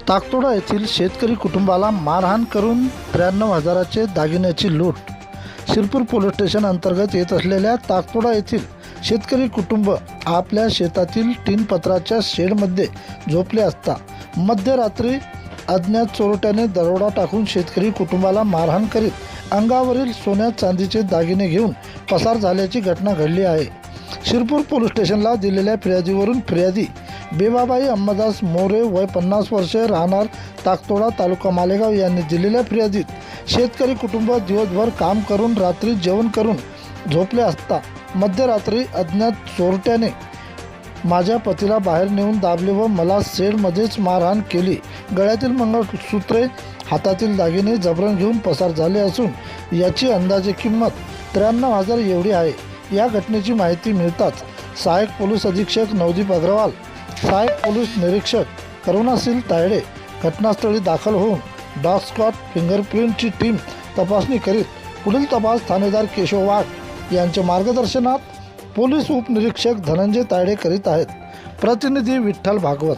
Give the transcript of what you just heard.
ताकतोडा येथील शेतकरी कुटुंबाला मारहाण करून 93,000चे दागिन्याची लूट। शिरपूर पोलीस स्टेशन अंतर्गत येत असलेल्या ताकतोडा येथील शेतकरी कुटुंब आपल्या शेतातील टीन पत्राच्या शेडमध्ये झोपले असता मध्यरात्री अज्ञात चोरट्याने दरोडा टाकून शेतकरी कुटुंबाला मारहाण करीत अंगावरील सोन्या चांदीचे दागिने घेऊन पसार झाल्याची घटना घडली आहे। शिरपूर पोलीस स्टेशनला दिलेल्या फिर्यादीवरून फिर्यादी बेबाबाई अंबादास मोरे वय 50 वर्षे राहणार ताकतोडा तालुका मालेगाव यांनी दिलेल्या फिर्यादीत शेतकरी कुटुंब दिवसभर काम करून रात्री जेवण करून झोपले असता मध्यरात्री अज्ञात चोरट्याने माझ्या पतीला बाहेर नेऊन दाबले व मला शेडमध्येच मारहाण केली। गळ्यातील मंगळसूत्रे हातातील दागिने जबरन घेऊन पसार झाले असून याची अंदाजे किंमत 93,000 एवढी आहे। या घटनेची माहिती मिळताच सहाय्यक पोलीस अधीक्षक नवदीप अग्रवाल, सहाय्यक पोलीस निरीक्षक करुणाशील तायडे घटनास्थळी दाखल होऊन डॉग स्क्वॉड फिंगरप्रिंटची टीम तपासणी करीत पुढील तपास ठाणेदार केशव वाघ यांच्या मार्गदर्शनात पोलीस उपनिरीक्षक धनंजय तायडे करीत आहेत। प्रतिनिधी विठ्ठल भागवत।